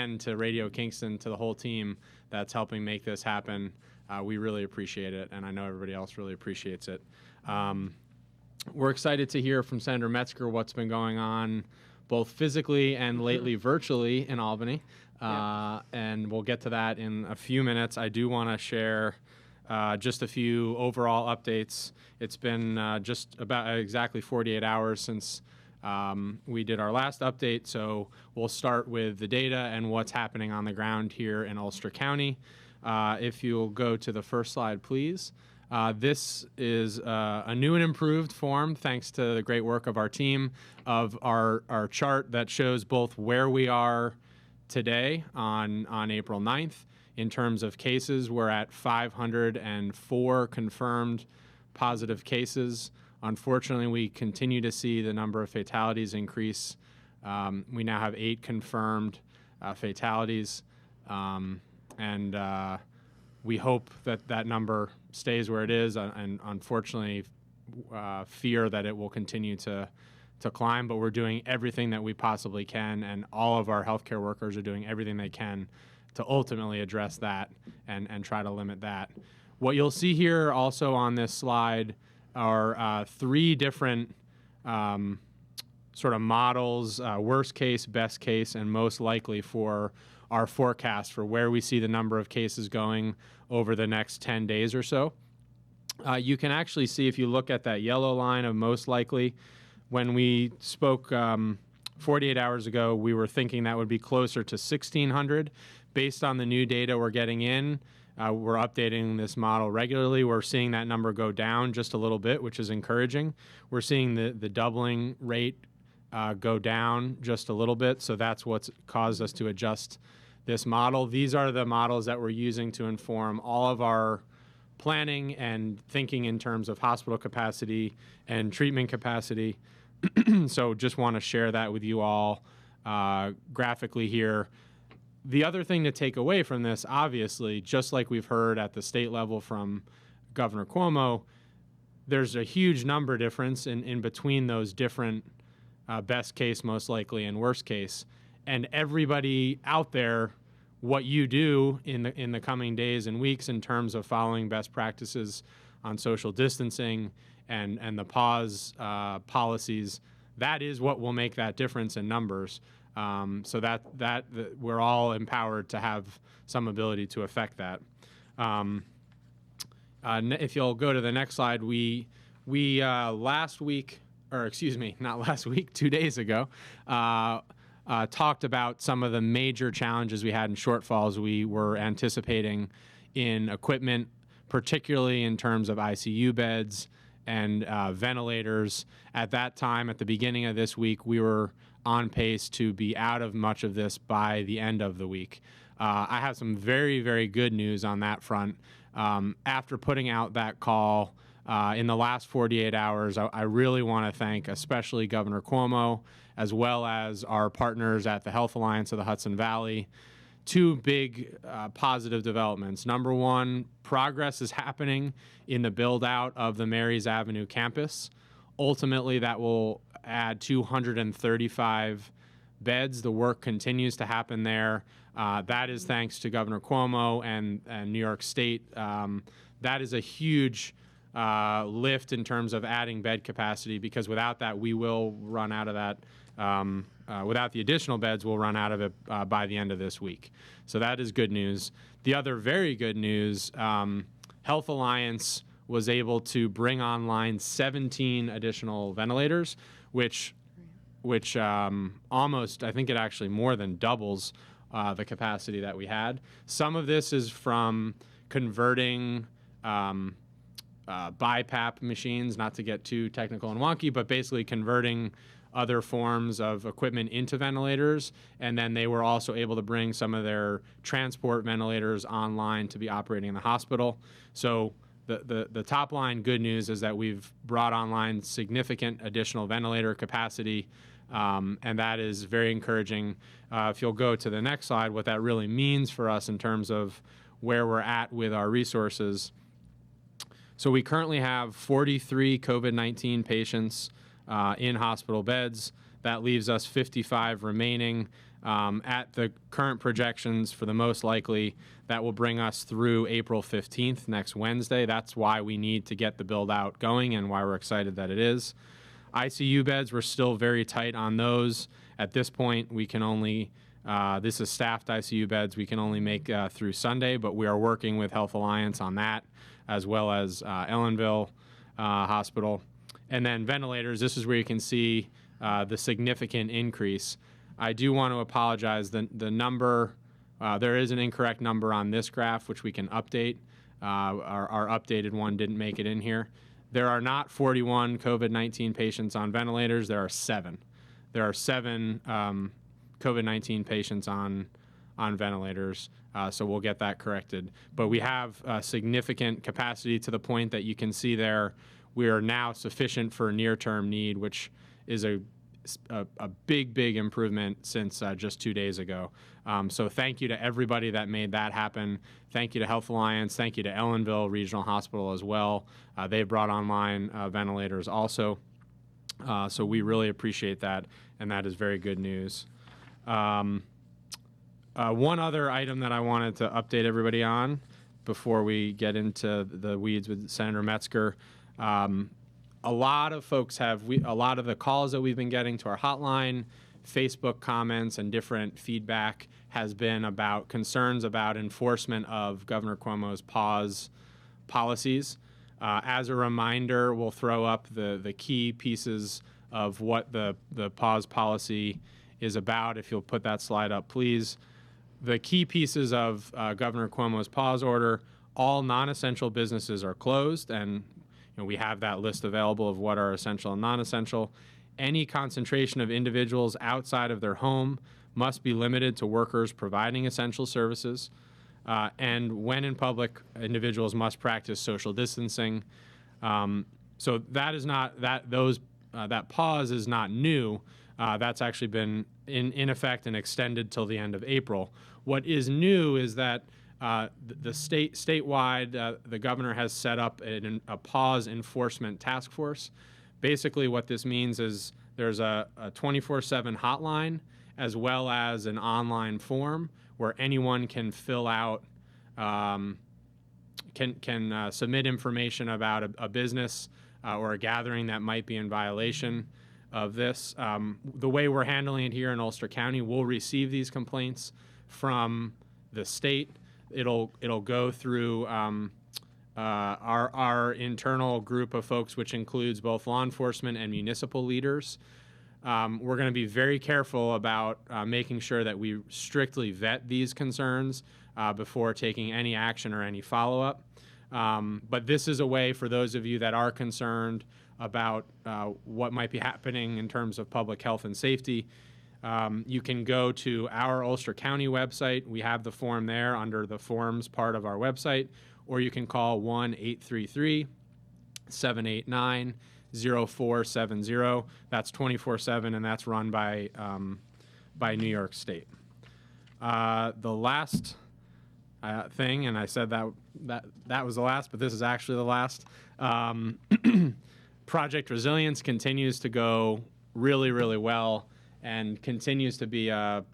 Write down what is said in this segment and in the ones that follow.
again, to Radio Kingston, to the whole team that's helping make this happen. We really appreciate it, and I know everybody else really appreciates it. We're excited to hear from Senator Metzger what's been going on both physically and lately virtually in Albany. And we'll get to that in a few minutes. I do want to share just a few overall updates. It's been just about exactly 48 hours since we did our last update, so we'll start with the data and what's happening on the ground here in Ulster County. If you'll go to the first slide, please. This is a new and improved form, thanks to the great work of our team, of our chart that shows both where we are today on April 9th. In terms of cases, we're at 504 confirmed positive cases. Unfortunately, we continue to see the number of fatalities increase. We now have 8 confirmed fatalities, and we hope that that number stays where it is, and unfortunately fear that it will continue to climb, but we're doing everything that we possibly can, and all of our healthcare workers are doing everything they can to ultimately address that and try to limit that. What you'll see here also on this slide are 3 different sort of models, worst case, best case, and most likely for our forecast for where we see the number of cases going over the next 10 days or so. You can actually see, if you look at that yellow line of most likely, when we spoke 48 hours ago, we were thinking that would be closer to 1,600. Based on the new data we're getting in, we're updating this model regularly. We're seeing that number go down just a little bit, which is encouraging. We're seeing the doubling rate go down just a little bit, so that's what's caused us to adjust this model. These are the models that we're using to inform all of our planning and thinking in terms of hospital capacity and treatment capacity. So just want to share that with you all graphically here. The other thing to take away from this, obviously, just like we've heard at the state level from Governor Cuomo, there's a huge number difference in between those different best case, most likely, and worst case. And everybody out there, what you do in the coming days and weeks in terms of following best practices on social distancing and the pause policies, that is what will make that difference in numbers. So that we're all empowered to have some ability to affect that. If you'll go to the next slide, we last week, or excuse me, not last week, 2 days ago, talked about some of the major challenges we had in shortfalls we were anticipating in equipment, particularly in terms of ICU beds and ventilators. At that time, at the beginning of this week, we were on pace to be out of much of this by the end of the week. I have some very, very good news on that front. After putting out that call in the last 48 hours, I really want to thank especially Governor Cuomo, as well as our partners at the Health Alliance of the Hudson Valley. 2 big positive developments. Number one, progress is happening in the build-out of the Marys Avenue campus. Ultimately, that will add 235 beds. The work continues to happen there. That is thanks to Governor Cuomo and New York State. That is a huge lift in terms of adding bed capacity, because without that, we will run out of that. Without the additional beds, we'll run out of it by the end of this week. So that is good news. The other very good news, Health Alliance was able to bring online 17 additional ventilators, which almost, I think it actually more than doubles the capacity that we had. Some of this is from converting BiPAP machines, not to get too technical and wonky, but basically converting other forms of equipment into ventilators, and then they were also able to bring some of their transport ventilators online to be operating in the hospital. So the top line good news is that we've brought online significant additional ventilator capacity, and that is very encouraging. If you'll go to the next slide, what that really means for us in terms of where we're at with our resources. So we currently have 43 COVID-19 patients in hospital beds. That leaves us 55 remaining. At the current projections, for the most likely, that will bring us through April 15th, next Wednesday. That's why we need to get the build out going and why we're excited that it is. ICU beds, we're still very tight on those. At this point, we can only, this is staffed ICU beds, we can only make through Sunday, but we are working with Health Alliance on that, as well as Ellenville Hospital. And then ventilators, this is where you can see the significant increase. I do want to apologize. The number, there is an incorrect number on this graph, which we can update. Our updated one didn't make it in here. There are not 41 COVID-19 patients on ventilators. There are 7. There are 7 COVID-19 patients on ventilators, so we'll get that corrected. But we have significant capacity to the point that you can see there. We are now sufficient for near-term need, which is a big improvement since just 2 days ago. So thank you to everybody that made that happen. Thank you to Health Alliance. Thank you to Ellenville Regional Hospital as well. They brought online ventilators also. So we really appreciate that, and that is very good news. One other item that I wanted to update everybody on before we get into the weeds with Senator Metzger. A lot of folks have, a lot of the calls that we've been getting to our hotline, Facebook comments, and different feedback has been about concerns about enforcement of Governor Cuomo's pause policies. As a reminder, we'll throw up the key pieces of what the pause policy is about. If you'll put that slide up, please. The key pieces of Governor Cuomo's pause order: all non-essential businesses are closed, and we have that list available of what are essential and non-essential. Any concentration of individuals outside of their home must be limited to workers providing essential services. And when in public, individuals must practice social distancing. So that is not, that pause is not new. That's actually been in effect and extended till the end of April. What is new is that the statewide, the governor has set up a pause enforcement task force. Basically, what this means is there's a 24/7 hotline as well as an online form where anyone can fill out, can submit information about a business or a gathering that might be in violation of this. The way we're handling it here in Ulster County, we'll receive these complaints from the state. It'll go through our internal group of folks, which includes both law enforcement and municipal leaders. We're going to be very careful about making sure that we strictly vet these concerns before taking any action or any follow-up. But this is a way for those of you that are concerned about what might be happening in terms of public health and safety. You can go to our Ulster County website. We have the form there under the forms part of our website, or you can call 1-833-789-0470. That's 24/7, and that's run by New York State. The last thing, and I said that was the last, but this is actually the last. Project Resilience continues to go really, really well, and continues to be a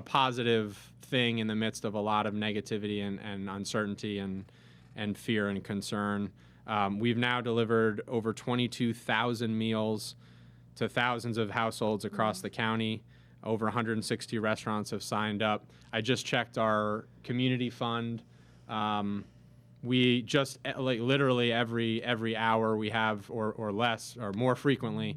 positive thing in the midst of a lot of negativity and uncertainty and fear and concern. We've now delivered over 22,000 meals to thousands of households across the county. Over 160 restaurants have signed up. I just checked our community fund. We just literally every hour we have, or less, or more frequently,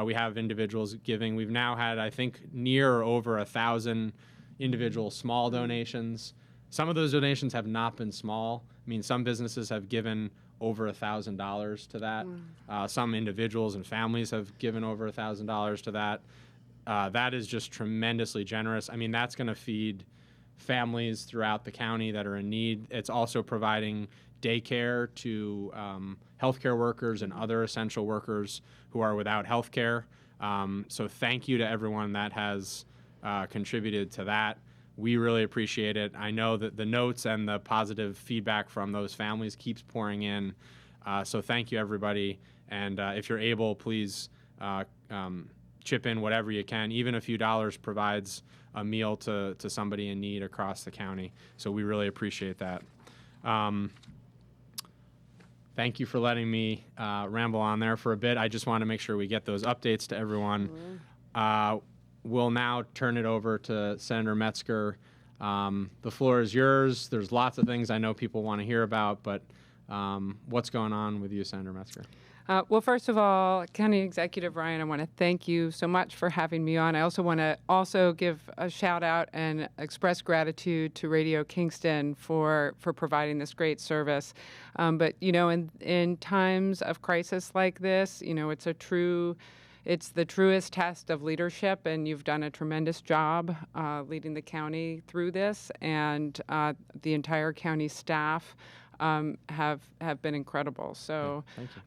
we have individuals giving. We've now had, I think, near or over 1,000 individual small donations. Some of those donations have not been small. I mean, some businesses have given over $1,000 to that. Some individuals and families have given over $1,000 to that. That is just tremendously generous. I mean, that's going to feed families throughout the county that are in need. It's also providing daycare to healthcare workers and other essential workers who are without healthcare. So thank you to everyone that has contributed to that. We really appreciate it. I know that the notes and the positive feedback from those families keeps pouring in. So thank you, everybody. And if you're able, please chip in whatever you can. Even a few dollars provides a meal to somebody in need across the county. So we really appreciate that. Thank you for letting me ramble on there for a bit. I just want to make sure we get those updates to everyone. We'll now turn it over to Senator Metzger. The floor is yours. There's lots of things I know people want to hear about, but what's going on with you, Senator Metzger? Well, first of all, County Executive Ryan, I want to thank you so much for having me on. I also want to give a shout out and express gratitude to Radio Kingston for providing this great service. But in times of crisis like this, it's the truest test of leadership, and you've done a tremendous job leading the county through this, and the entire county staff have been incredible. So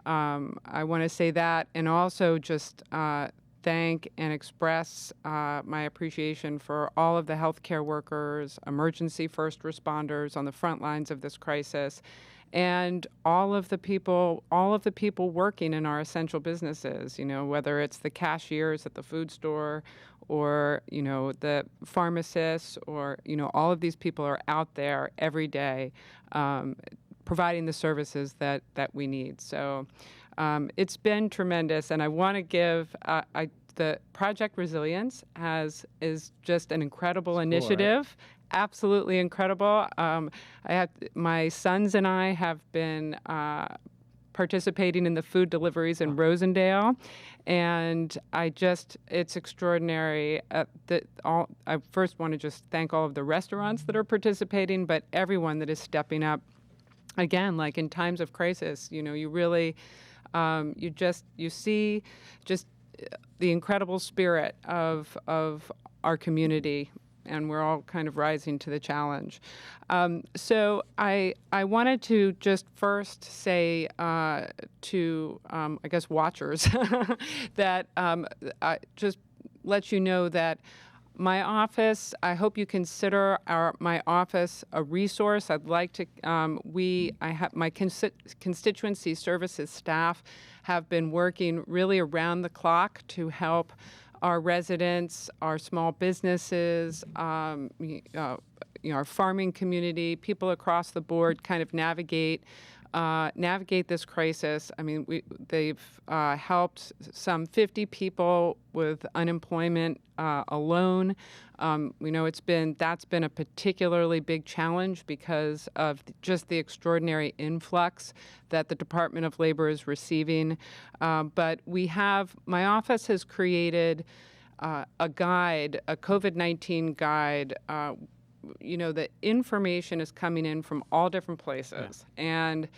I want to say that, and also just thank and express my appreciation for all of the healthcare workers, emergency first responders on the front lines of this crisis, and all of the people working in our essential businesses, whether it's the cashiers at the food store or, the pharmacists, or, all of these people are out there every day providing the services that we need. So it's been tremendous, and I want to give the Project Resilience is just an incredible initiative. Cool, right? Absolutely incredible. My sons and I have been participating in the food deliveries in Rosendale, and it's extraordinary. I first want to just thank all of the restaurants that are participating, but everyone that is stepping up. Again, like in times of crisis, you really, you see just the incredible spirit of our community, and we're all kind of rising to the challenge. So I wanted to just first say to, I guess, watchers that I just let you know that my office, I hope you consider my office a resource. I'd like to, my constituency services staff have been working really around the clock to help our residents, our small businesses, our farming community, people across the board kind of navigate this crisis. I mean, they've helped some 50 people with unemployment alone. That's been a particularly big challenge because of just the extraordinary influx that the Department of Labor is receiving. But my office has created a guide, a COVID-19 guide. The information is coming in from all different places, and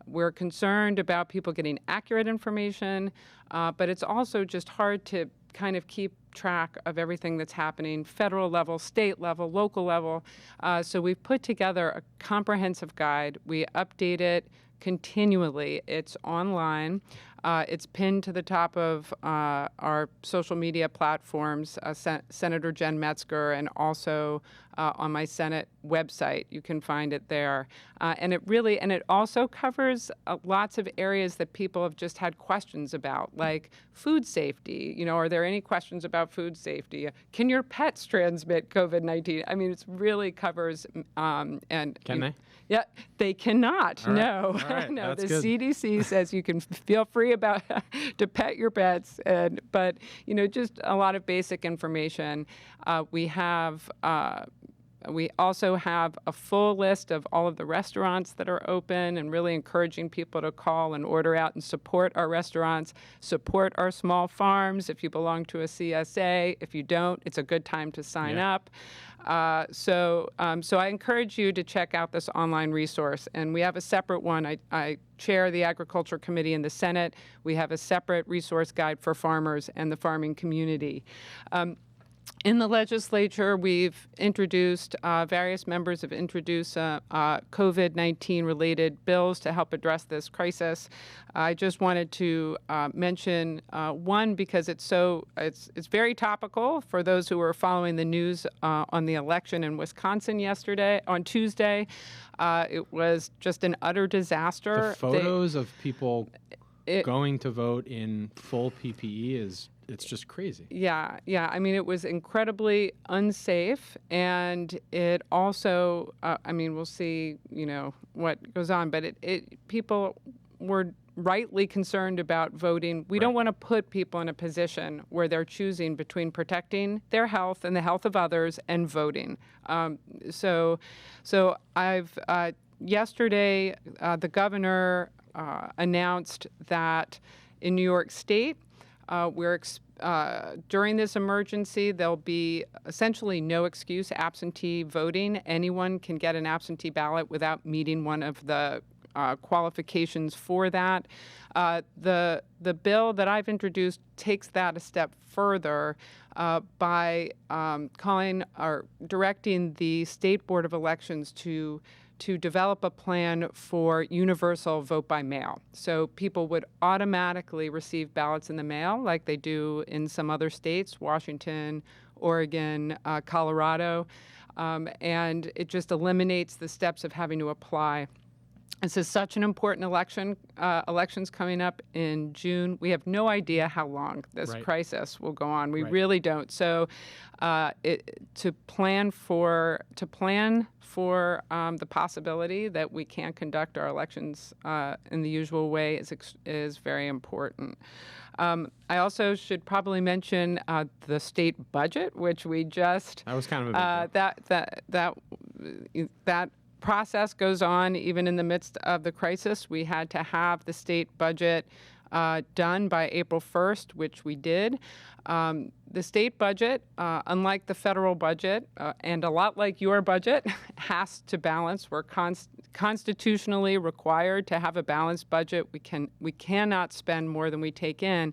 we're concerned about people getting accurate information, but it's also just hard to kind of keep track of everything that's happening, federal level, state level, local level. So we've put together a comprehensive guide. We update it continually. It's online. It's pinned to the top of our social media platforms, Senator Jen Metzger, and also on my Senate website. You can find it there. And it also covers lots of areas that people have just had questions about, like food safety. Are there any questions about food safety? Can your pets transmit COVID-19? I mean, it really covers. Can they? Yeah, they cannot. All right. No, All right. no. That's The good. CDC says you can feel free to pet your pets, but just a lot of basic information. We also have a full list of all of the restaurants that are open, and really encouraging people to call and order out and support our restaurants, support our small farms if you belong to a CSA. If you don't, it's a good time to sign up. So I encourage you to check out this online resource. And we have a separate one. I chair the Agriculture Committee in the Senate. We have a separate resource guide for farmers and the farming community. In the legislature, various members have introduced COVID-19 related bills to help address this crisis. I just wanted to mention one because it's very topical for those who were following the news on the election in Wisconsin on Tuesday. It was just an utter disaster. The photos of people going to vote in full PPE it's just crazy. Yeah. I mean, it was incredibly unsafe, and it also, I mean, we'll see, what goes on, but people were rightly concerned about voting. We don't want to put people in a position where they're choosing between protecting their health and the health of others and voting. So I've yesterday the governor announced that in New York State, during this emergency, there'll be essentially no excuse absentee voting. Anyone can get an absentee ballot without meeting one of the qualifications for that. The bill that I've introduced takes that a step further by calling or directing the State Board of Elections to develop a plan for universal vote by mail. So people would automatically receive ballots in the mail like they do in some other states, Washington, Oregon, Colorado, and it just eliminates the steps of having to apply. This is such an important election. Elections coming up in June. We have no idea how long this crisis will go on. We really don't. So, to plan for the possibility that we can't conduct our elections in the usual way is very important. I also should probably mention the state budget, which we just that was kind of a big deal. that process goes on even in the midst of the crisis. We had to have the state budget done by April 1st, which we did. The state budget, unlike the federal budget, and a lot like your budget, has to balance. We're constitutionally required to have a balanced budget. We cannot spend more than we take in.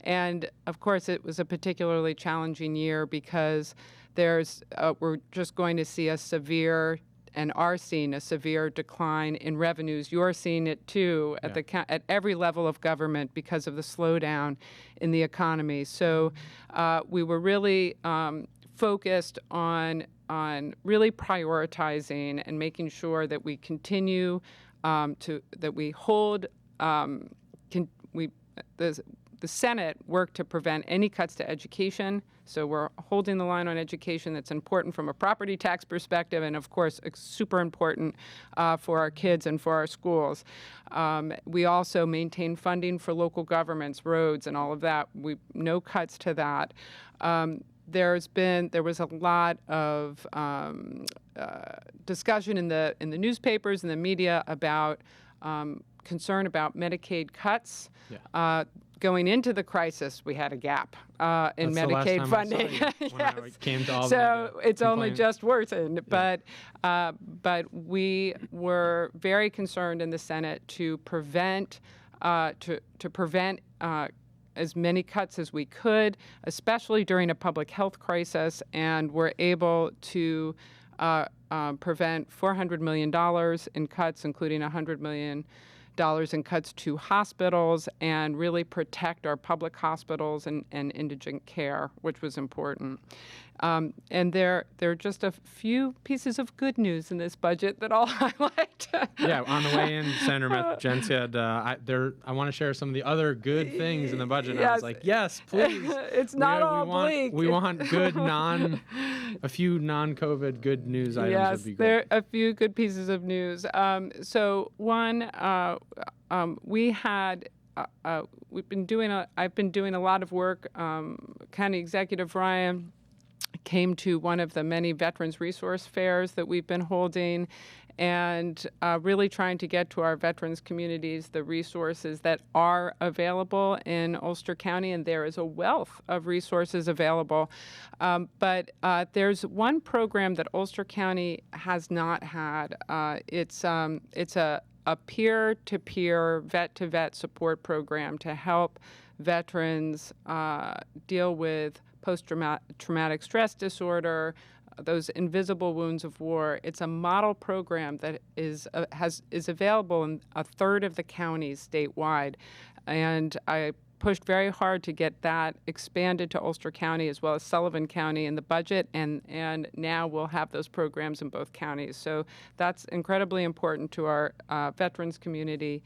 And of course, it was a particularly challenging year because we're just going to see a severe and are seeing a severe decline in revenues. You're seeing it too at every level of government because of the slowdown in the economy. So we were really focused on really prioritizing and making sure that we continue that we hold the Senate worked to prevent any cuts to education. So we're holding the line on education. That's important from a property tax perspective, and of course, it's super important for our kids and for our schools. We also maintain funding for local governments, roads, and all of that. No cuts to that. There was a lot of discussion in the newspapers and the media about concern about Medicaid cuts. Yeah. Going into the crisis, we had a gap in Medicaid funding. When I came to all so it's only just worsened. Yeah. But we were very concerned in the Senate to prevent as many cuts as we could, especially during a public health crisis, and we're able to prevent $400 million in cuts, including $100 million in cuts to hospitals, and really protect our public hospitals and indigent care, which was important. And there are just a few pieces of good news in this budget that I'll highlight. Yeah, on the way in, Senator Jen said, I want to share some of the other good things in the budget. And I was like, yes, please. It's not all bleak. We want good a few non-COVID good news items would be great. There are a few good pieces of news. So one, I've been doing a lot of work. County Executive Ryan came to one of the many veterans resource fairs that we've been holding, and really trying to get to our veterans communities the resources that are available in Ulster County, and there is a wealth of resources available. But there's one program that Ulster County has not had. It's a peer-to-peer, vet-to-vet support program to help veterans deal with post-traumatic stress disorder, those invisible wounds of war. It's a model program that is available in a third of the counties statewide, and I pushed very hard to get that expanded to Ulster County as well as Sullivan County in the budget, and now we'll have those programs in both counties. So that's incredibly important to our veterans community.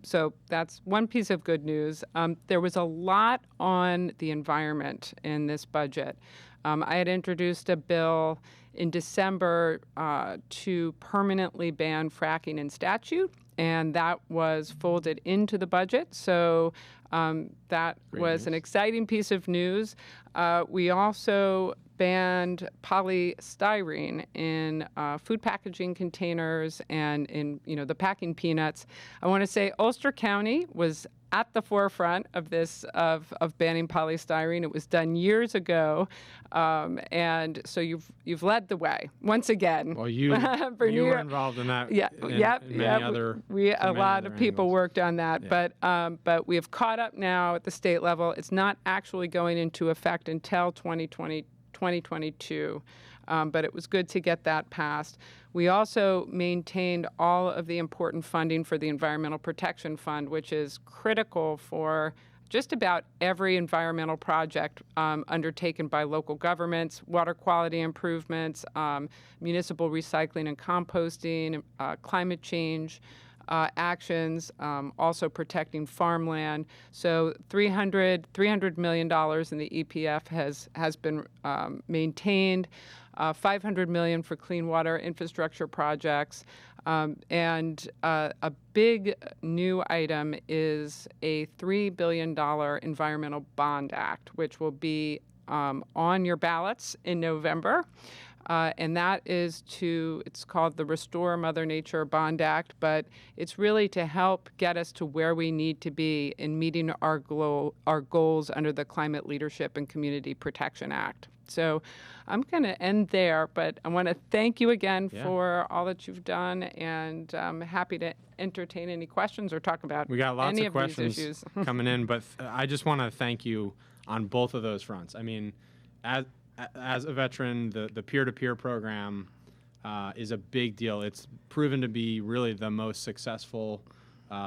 So that's one piece of good news. There was a lot on the environment in this budget. I had introduced a bill in December to permanently ban fracking in statute, and that was folded into the budget. So that was an exciting piece of news. We also banned polystyrene in food packaging containers and in the packing peanuts. I want to say Ulster County was at the forefront of this of banning polystyrene. It was done years ago, and so you've led the way once again. Well, you were involved in that. Yeah, A lot of people worked on that, yeah. But we have caught up now at the state level. It's not actually going into effect until 2022. But it was good to get that passed. We also maintained all of the important funding for the Environmental Protection Fund, which is critical for just about every environmental project undertaken by local governments, water quality improvements, municipal recycling and composting, climate change actions, also protecting farmland. So $300 million in the EPF has been maintained. $500 million for clean water infrastructure projects. And a big new item is a $3 billion Environmental Bond Act, which will be on your ballots in November. And that is it's called the Restore Mother Nature Bond Act, but it's really to help get us to where we need to be in meeting our goals under the Climate Leadership and Community Protection Act. So I'm going to end there, but I want to thank you again for all that you've done, and I'm happy to entertain any questions or talk about We got lots any of these questions issues. coming in, but I just want to thank you on both of those fronts. I mean, as a veteran, the peer-to-peer program is a big deal. It's proven to be really the most successful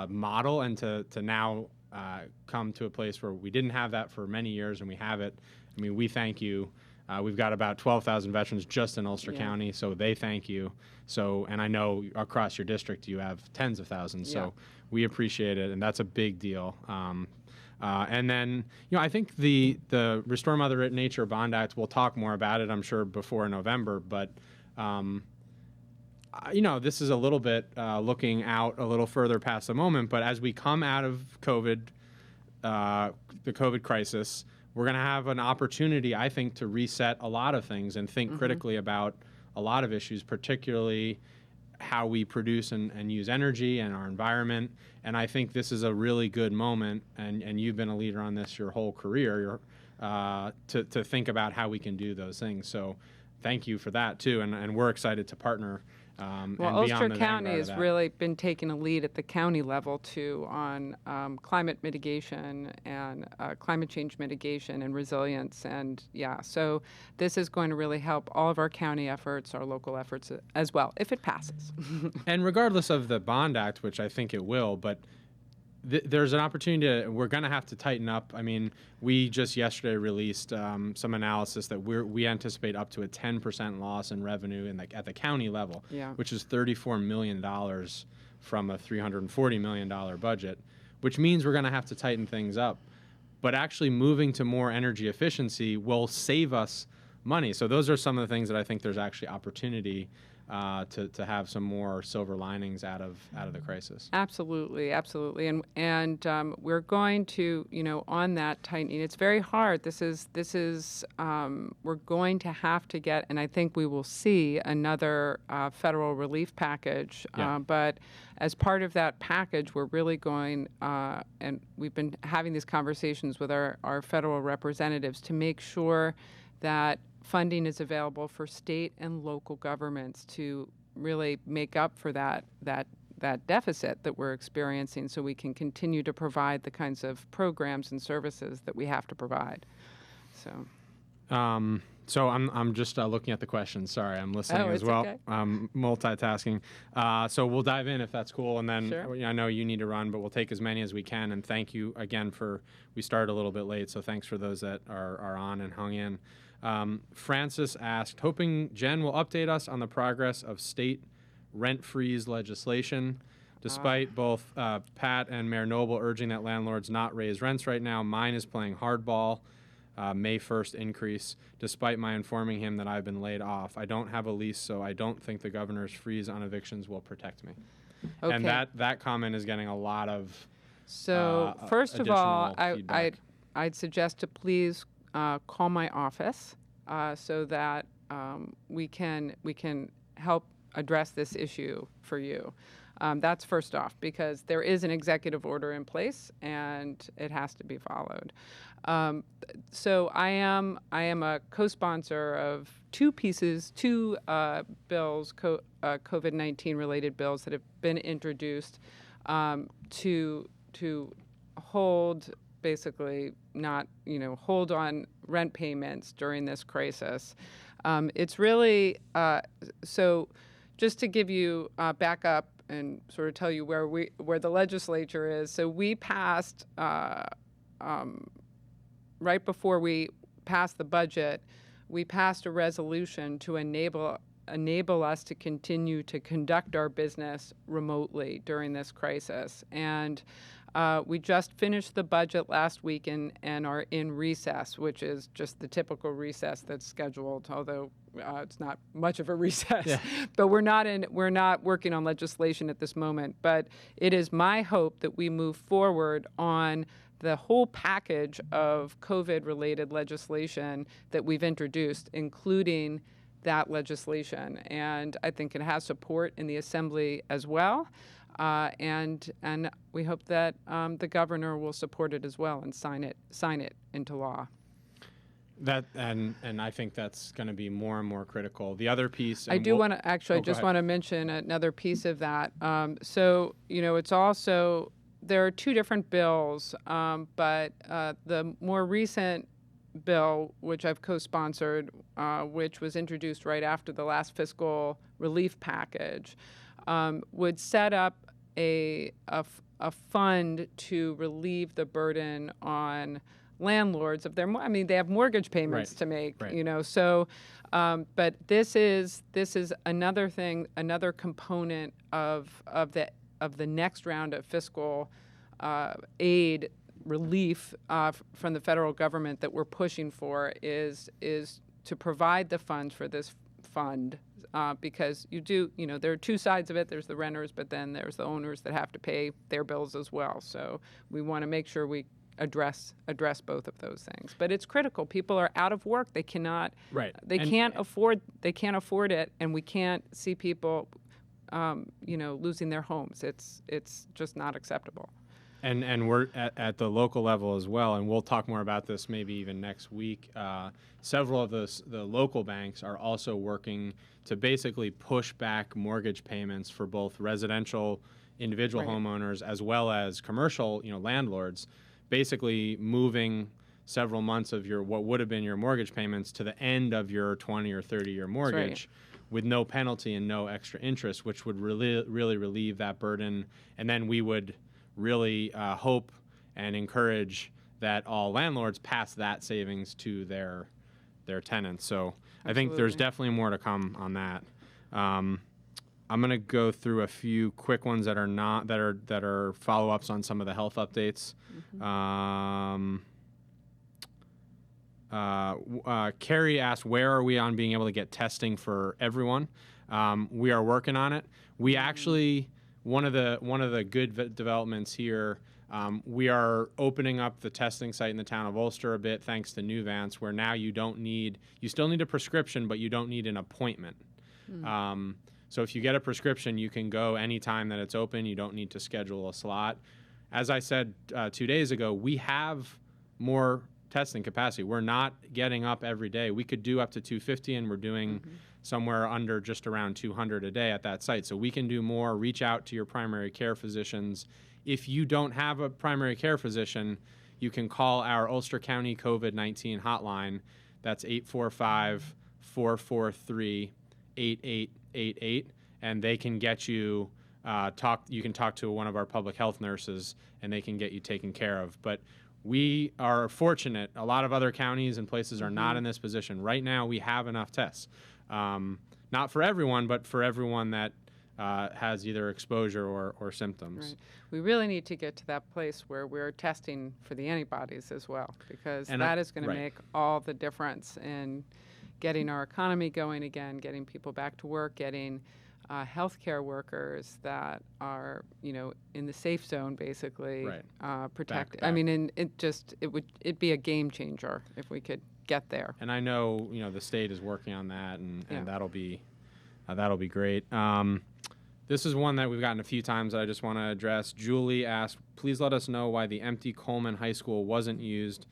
model, and to now come to a place where we didn't have that for many years and we have it. I mean, we thank you. We've got about 12,000 veterans just in Ulster County, so they thank you. So, and I know across your district you have tens of thousands, so we appreciate it, and that's a big deal. And then, I think the Restore Mother Nature Bond Act, we'll talk more about it, I'm sure, before November. But, this is a little bit looking out a little further past the moment. But as we come out of COVID, the COVID crisis, we're going to have an opportunity, I think, to reset a lot of things and think critically about a lot of issues, particularly how we produce and use energy and our environment. And I think this is a really good moment, and you've been a leader on this your whole career, to think about how we can do those things. So thank you for that, too. And we're excited to partner. Ulster County has really been taking a lead at the county level, too, on climate mitigation and climate change mitigation and resilience. And, so this is going to really help all of our county efforts, our local efforts as well, if it passes. And regardless of the Bond Act, which I think it will, but there's an opportunity we're going to have to tighten up. I mean, we just yesterday released some analysis that we anticipate up to a 10% loss in revenue at the county level, which is $34 million from a $340 million budget, which means we're going to have to tighten things up. But actually moving to more energy efficiency will save us money. So those are some of the things that I think there's actually opportunity to have some more silver linings out of the crisis. Absolutely, and we're going to, on that tightening. It's very hard. This is we're going to have to get, and I think we will see another federal relief package. But as part of that package, we're really going, and we've been having these conversations with our federal representatives to make sure that funding is available for state and local governments to really make up for that deficit that we're experiencing, so we can continue to provide the kinds of programs and services that we have to provide. So, So I'm just looking at the questions. Sorry, I'm listening as well. Okay. I'm multitasking. So we'll dive in if that's cool, and then Sure. I know you need to run, but we'll take as many as we can. And thank you again we started a little bit late, so thanks for those that are on and hung in. Francis asked, hoping Jen will update us on the progress of state rent freeze legislation. Despite both Pat and Mayor Noble urging that landlords not raise rents right now, mine is playing hardball. May 1st increase, despite my informing him that I've been laid off. I don't have a lease, so I don't think the governor's freeze on evictions will protect me. Okay. And that comment is getting a lot of So first of all, feedback. I'd suggest to please call my office so that we can help address this issue for you. That's first off, because there is an executive order in place and it has to be followed. So I am a co-sponsor of two bills, COVID-19 related bills that have been introduced to hold, basically not, hold on rent payments during this crisis. It's really, so just to give you back up and sort of tell you where the legislature is. So we passed, right before we passed the budget, we passed a resolution to enable us to continue to conduct our business remotely during this crisis. And we just finished the budget last week and are in recess, which is just the typical recess that's scheduled, although it's not much of a recess. Yeah. But we're not working on legislation at this moment. But it is my hope that we move forward on the whole package of COVID-related legislation that we've introduced, including that legislation. And I think it has support in the Assembly as well. And we hope that the governor will support it as well and sign it into law. And I think that's going to be more and more critical. The other piece, I do want to actually, I just want to mention another piece of that. So it's also, there are two different bills, but the more recent bill, which I've co-sponsored, which was introduced right after the last fiscal relief package, would set up a fund to relieve the burden on landlords of their, they have mortgage payments to make, so, but this is another thing, another component of the next round of fiscal aid relief from the federal government that we're pushing for is to provide the funds for this fund, because there are two sides of it. There's the renters, but then there's the owners that have to pay their bills as well. So we want to make sure we address both of those things. But it's critical. People are out of work. They cannot. Right. They can't afford it, and we can't see people, losing their homes. It's just not acceptable. And we're at the local level as well, and we'll talk more about this maybe even next week. Several of the local banks are also working to basically push back mortgage payments for both residential individual homeowners as well as commercial, landlords, basically moving several months of what would have been your mortgage payments to the end of your 20 or 30-year mortgage with no penalty and no extra interest, which would really relieve that burden. And then we would really hope and encourage that all landlords pass that savings to their tenants. So I think there's definitely more to come on that. I'm going to go through a few quick ones that are follow-ups on some of the health updates. Carrie asked, where are we on being able to get testing for everyone? We are working on it. We actually, one of the good developments here, we are opening up the testing site in the town of Ulster a bit, thanks to Nuvance, where now you still need a prescription, but you don't need an appointment. So if you get a prescription, you can go anytime that it's open. You don't need to schedule a slot. As I said 2 days ago, we have more testing capacity. We're not getting up every day. We could do up to 250, and we're doing somewhere under just around 200 a day at that site. So we can do more. Reach out to your primary care physicians. If you don't have a primary care physician, you can call our Ulster County COVID-19 hotline. That's 845-443-8888, and they can get you you can talk to one of our public health nurses, and they can get you taken care of. But we are fortunate. A lot of other counties and places are not in this position. Right now, we have enough tests. Not for everyone, but for everyone that has either exposure or symptoms. Right. We really need to get to that place where we're testing for the antibodies as well, because that is going to make all the difference in getting our economy going again, getting people back to work, getting healthcare workers that are, in the safe zone, basically, protected. I mean, it'd be a game changer if we could get there. And I know, the state is working on that, and that'll be great. This is one that we've gotten a few times that I just want to address. Julie asked, please let us know why the empty Coleman High School wasn't used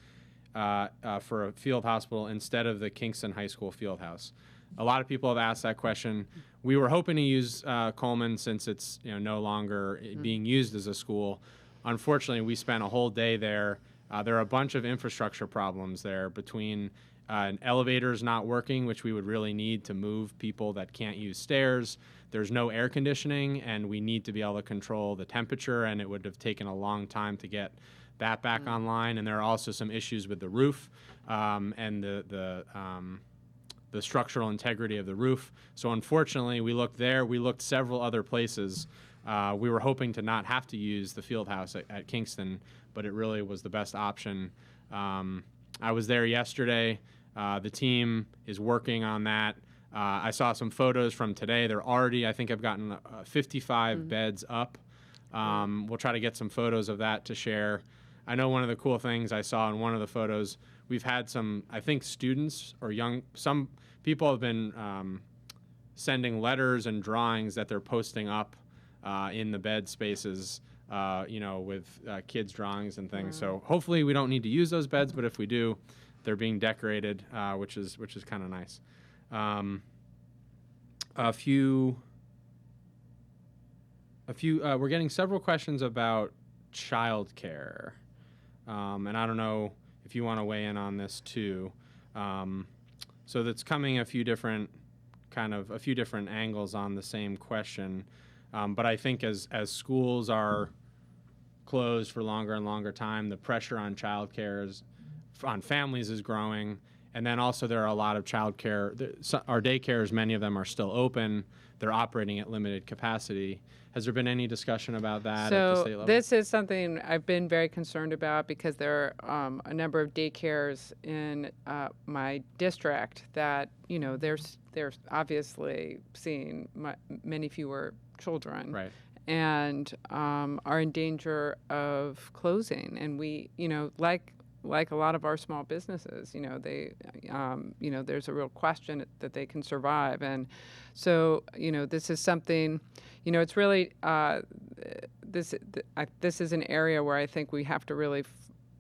for a field hospital instead of the Kingston High School field house. A lot of people have asked that question. We were hoping to use Coleman since it's no longer being used as a school. Unfortunately, we spent a whole day there. There are a bunch of infrastructure problems there between elevators not working, which we would really need to move people that can't use stairs. There's no air conditioning, and we need to be able to control the temperature, and it would have taken a long time to get that back online. And there are also some issues with the roof and the structural integrity of the roof. So unfortunately, we looked there. We looked several other places. We were hoping to not have to use the field house at Kingston, but it really was the best option. I was there yesterday. The team is working on that. I saw some photos from today. They're already, I think I've gotten 55 beds up. We'll try to get some photos of that to share. I know one of the cool things I saw in one of the photos, we've had some, I think, students or some people have been sending letters and drawings that they're posting up in the bed spaces, with kids' drawings and things. So hopefully we don't need to use those beds, but if we do, they're being decorated, which is kind of nice. We're getting several questions about childcare, and I don't know if you want to weigh in on this too. So that's coming a few different angles on the same question. But I think as schools are closed for longer and longer time, the pressure on childcare on families is growing. And then also there are a lot of childcare. Our daycares, many of them are still open. They're operating at limited capacity. Has there been any discussion about that at the state level? This is something I've been very concerned about because there are a number of daycares in my district that, they're obviously seeing many fewer children. Right. And are in danger of closing. And we, like a lot of our small businesses, there's a real question that they can survive. And so, this is something, it's really, this is an area where I think we have to really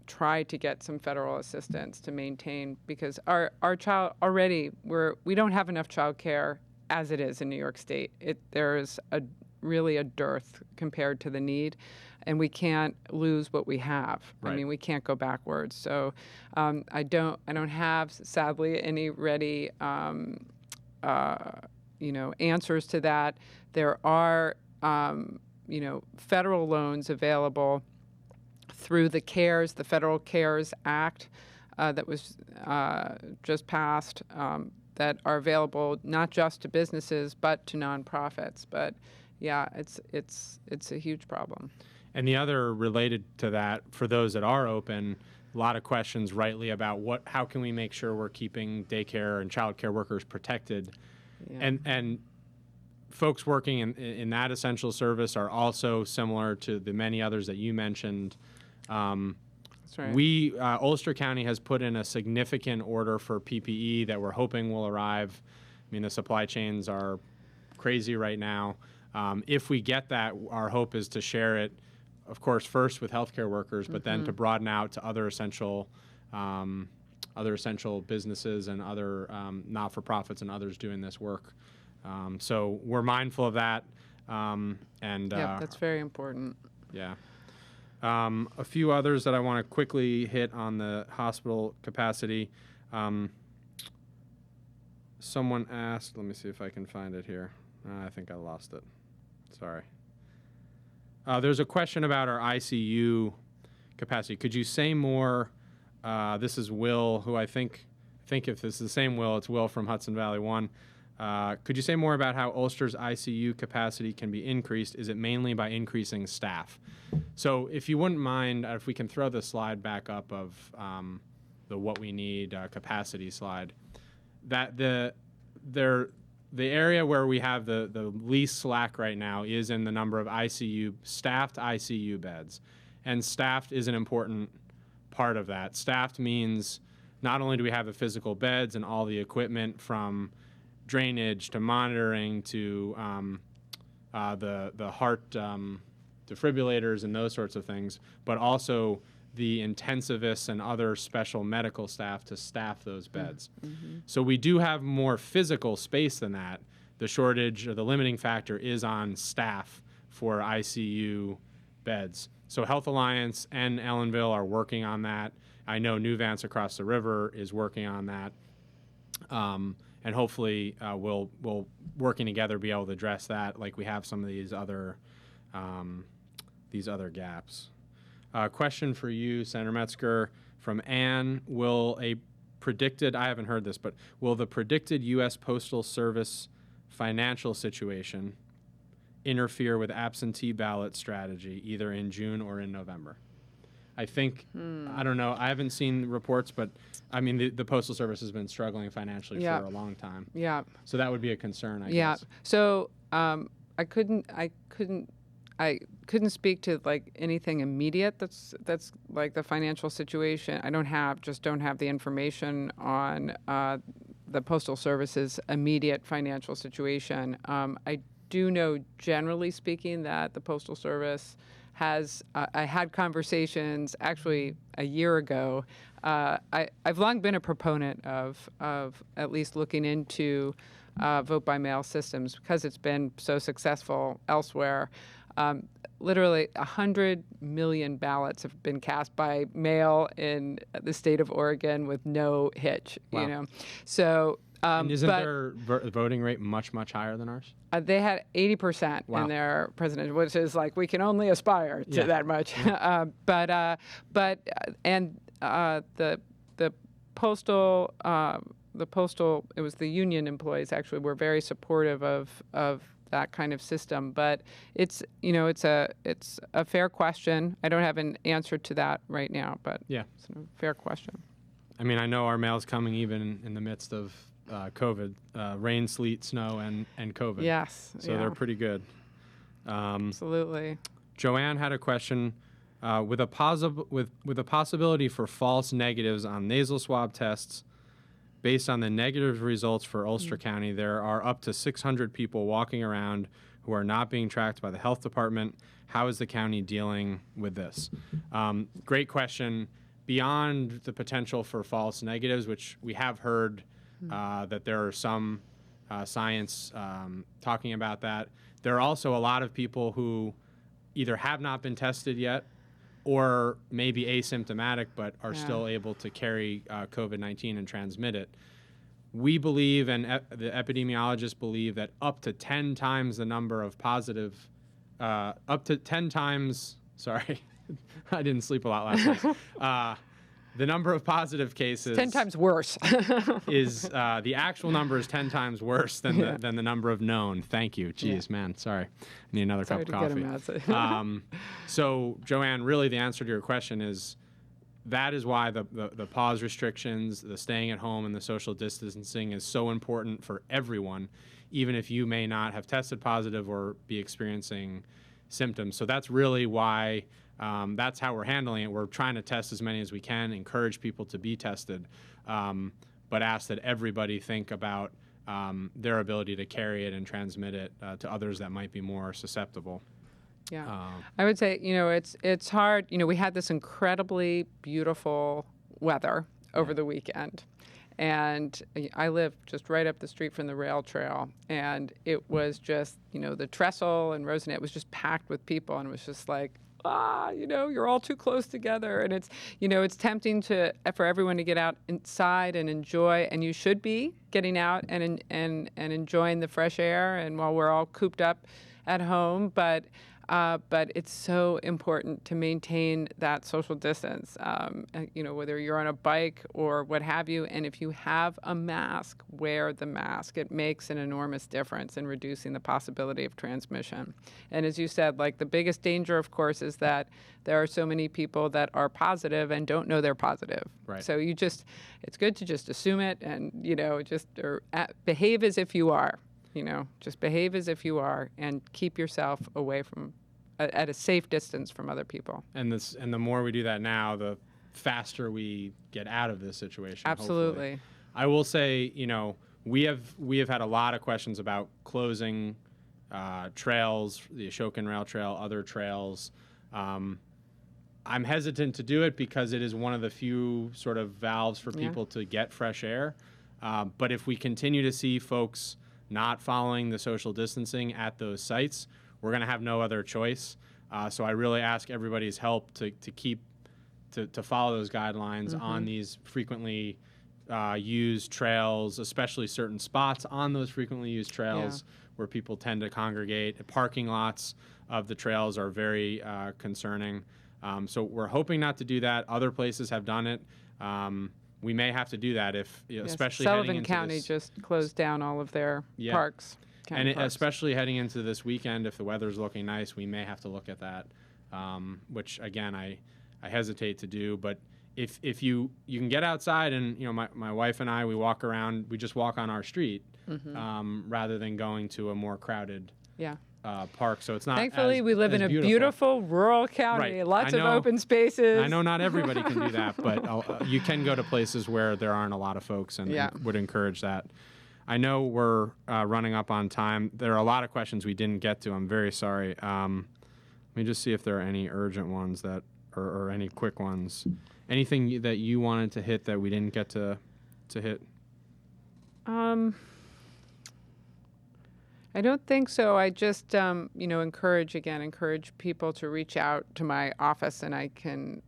try to get some federal assistance to maintain, because our child already, we don't have enough child care as it is in New York State. There is really a dearth compared to the need. And we can't lose what we have. Right. I mean, we can't go backwards. So I don't have, sadly, any ready, answers to that. There are, federal loans available through the Federal CARES Act that was just passed that are available not just to businesses but to nonprofits. But yeah, it's a huge problem. And the other related to that, for those that are open, a lot of questions rightly about how can we make sure we're keeping daycare and childcare workers protected. Yeah. And folks working in that essential service are also similar to the many others that you mentioned. That's right. Ulster County has put in a significant order for PPE that we're hoping will arrive. I mean, the supply chains are crazy right now. If we get that, our hope is to share it, of course, first with healthcare workers, but then to broaden out to other essential businesses and other not-for-profits and others doing this work. So we're mindful of that. That's very important. Yeah. A few others that I want to quickly hit on the hospital capacity. someone asked, let me see if I can find it here. I think I lost it. Sorry. There's a question about our ICU capacity. Could you say more? This is Will, who I think if this is the same Will, it's Will from Hudson Valley 1. Could you say more about how Ulster's ICU capacity can be increased? Is it mainly by increasing staff? So if you wouldn't mind, if we can throw the slide back up of the what we need capacity slide, that the area where we have the least slack right now is in the number of staffed ICU beds. And staffed is an important part of that. Staffed means not only do we have the physical beds and all the equipment from drainage to monitoring to the heart defibrillators and those sorts of things, but also the intensivists and other special medical staff to staff those beds. Mm-hmm. So we do have more physical space than that. The shortage or the limiting factor is on staff for ICU beds. So Health Alliance and Ellenville are working on that. I know New Vance across the river is working on that. And hopefully we'll working together be able to address that like we have some of these other gaps. Question for you, Senator Metzger, from Ann. I haven't heard this, but will the predicted U.S. Postal Service financial situation interfere with absentee ballot strategy either in June or in November? I think, I don't know, I haven't seen reports, but I mean, the Postal Service has been struggling financially for a long time. Yeah. So that would be a concern, I guess. So I couldn't speak to like anything immediate that's like the financial situation. I don't have the information on the Postal Service's immediate financial situation. I do know, generally speaking, that the Postal Service has, I had conversations actually a year ago. I've long been a proponent of at least looking into vote-by-mail systems because it's been so successful elsewhere. Literally 100 million ballots have been cast by mail in the state of Oregon with no hitch. Wow. You know, so. And isn't their voting rate much, much higher than ours? They had 80% in their presidential, which is like we can only aspire to that much. The postal, it was the union employees actually were very supportive of that kind of system. But it's a fair question. I don't have an answer to that right now, but it's a fair question. I mean, I know our mail's coming even in the midst of COVID, rain, sleet, snow, and COVID. Yes. So they're pretty good. Absolutely. Joanne had a question. With a possibility for false negatives on nasal swab tests, based on the negative results for Ulster County, there are up to 600 people walking around who are not being tracked by the health department. How is the county dealing with this? Great question. Beyond the potential for false negatives, which we have heard that there are some science talking about that, there are also a lot of people who either have not been tested yet or may be asymptomatic but are still able to carry COVID-19 and transmit it. We believe, and the epidemiologists believe, that up to 10 times the number of positive, up to 10 times, sorry, I didn't sleep a lot last night. The number of positive cases 10 times worse is the actual number is 10 times worse than the number of known. Thank you. Jeez, man, sorry. I need another cup of coffee. So, Joanne, really the answer to your question is that is why the pause restrictions, the staying at home, and the social distancing is so important for everyone, even if you may not have tested positive or be experiencing symptoms. So that's really why. That's how we're handling it. We're trying to test as many as we can, encourage people to be tested, but ask that everybody think about their ability to carry it and transmit it to others that might be more susceptible. Yeah, I would say, it's hard. We had this incredibly beautiful weather over the weekend. And I live just right up the street from the rail trail. And it was just, the trestle and Rosenet was just packed with people. And it was just like, you're all too close together. And it's tempting for everyone to get out inside and enjoy, and you should be getting out and enjoying the fresh air, and while we're all cooped up at home, but it's so important to maintain that social distance, whether you're on a bike or what have you. And if you have a mask, wear the mask. It makes an enormous difference in reducing the possibility of transmission. And as you said, like, the biggest danger, of course, is that there are so many people that are positive and don't know they're positive. Right. So it's good to just assume it and, behave as if you are. Just behave as if you are and keep yourself away from, at a safe distance from other people. And the more we do that now, the faster we get out of this situation. Absolutely. Hopefully. I will say, we have had a lot of questions about closing trails, the Ashokan Rail Trail, other trails. I'm hesitant to do it because it is one of the few sort of valves for people to get fresh air. But if we continue to see folks not following the social distancing at those sites, we're going to have no other choice. So I really ask everybody's help to follow those guidelines on these frequently used trails, especially certain spots on those frequently used trails where people tend to congregate. Parking lots of the trails are very concerning. So we're hoping not to do that. Other places have done it. We may have to do that especially Sullivan heading into County just closed down all of their parks. Especially heading into this weekend, if the weather's looking nice, we may have to look at that, which, again, I hesitate to do. But if you can get outside and, my wife and I, we just walk on our street rather than going to a more crowded park. So it's not Thankfully, we live in a beautiful rural county, lots of open spaces. I know not everybody can do that, but you can go to places where there aren't a lot of folks, and would encourage that. I know we're running up on time. There are a lot of questions we didn't get to. I'm very sorry. Let me just see if there are any urgent ones or any quick ones. Anything that you wanted to hit that we didn't get to hit? I don't think so. I just, encourage people to reach out to my office, and I can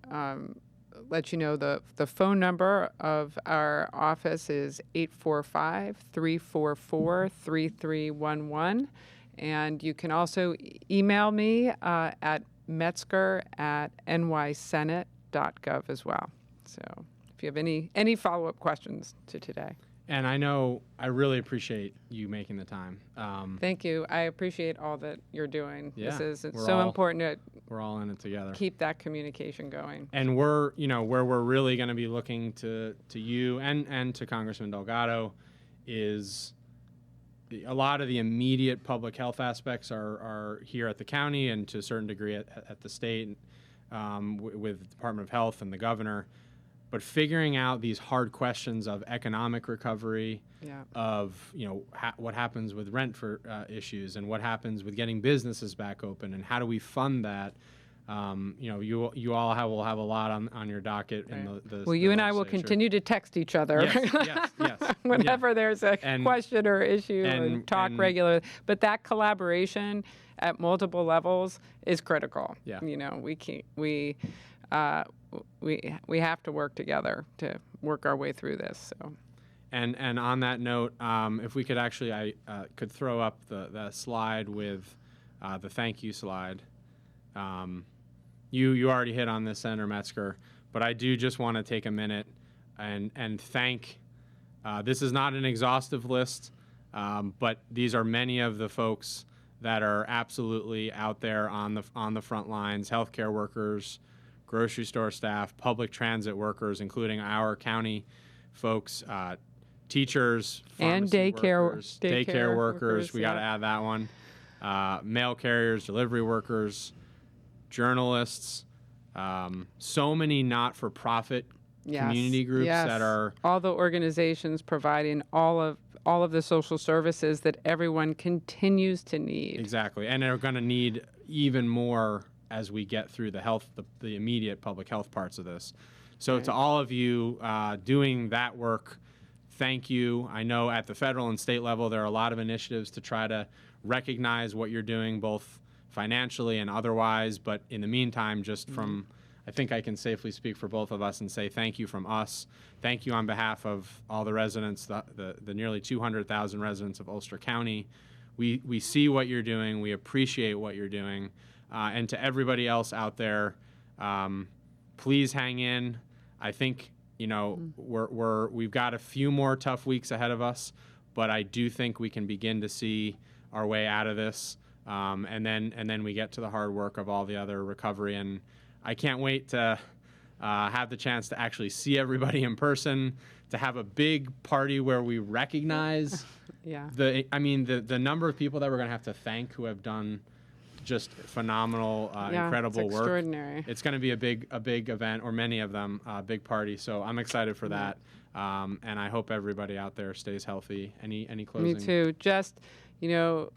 let you know the phone number of our office is 845-344-3311. And you can also email me at metzger@nysenate.gov as well. So if you have any follow-up questions to today. And I know I really appreciate you making the time. Thank you. I appreciate all that you're doing. Yeah, It's so important we're all in it together. Keep that communication going. And where we're really going to be looking to you and to Congressman Delgado is a lot of the immediate public health aspects are here at the county and to a certain degree at the state with the Department of Health and the governor. But figuring out these hard questions of economic recovery, of what happens with rent for issues, and what happens with getting businesses back open, and how do we fund that? You all will have a lot on your docket. Right. In the well, you and I will continue to text each other yes. whenever there's a question or issue, and talk regularly. But that collaboration at multiple levels is critical. Yeah. We have to work together to work our way through this. So. And on that note, if we could actually, I could throw up the slide with the thank you slide. You already hit on this, Senator Metzger, but I do just want to take a minute and thank. This is not an exhaustive list, but these are many of the folks that are absolutely out there on the front lines: healthcare workers, grocery store staff, public transit workers, including our county folks, teachers, and daycare workers. We got to add that one. Mail carriers, delivery workers, journalists, so many not-for-profit community groups that are all the organizations providing all of the social services that everyone continues to need. Exactly, and they're going to need even more as we get through the immediate public health parts of this. So to all of you doing that work, thank you. I know at the federal and state level there are a lot of initiatives to try to recognize what you're doing, both financially and otherwise. But in the meantime, just from, I think I can safely speak for both of us and say thank you from us. Thank you on behalf of all the residents, the nearly 200,000 residents of Ulster County. We see what you're doing. We appreciate what you're doing. And to everybody else out there, please hang in. I think, you know, we've got a few more tough weeks ahead of us, but I do think we can begin to see our way out of this. And then we get to the hard work of all the other recovery. And I can't wait to have the chance to actually see everybody in person, to have a big party where we recognize the number of people that we're going to have to thank who have done just phenomenal, incredible it's work. Extraordinary. It's going to be a big event, or many of them, a big party. So I'm excited for that. And I hope everybody out there stays healthy. Any closing? Me too. Just, you know,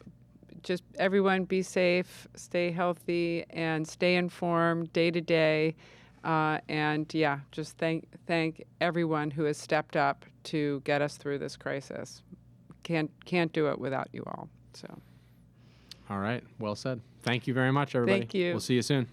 just everyone be safe, stay healthy, and stay informed day to day. And just thank everyone who has stepped up to get us through this crisis. Can't do it without you all. So. All right. Well said. Thank you very much, everybody. Thank you. We'll see you soon.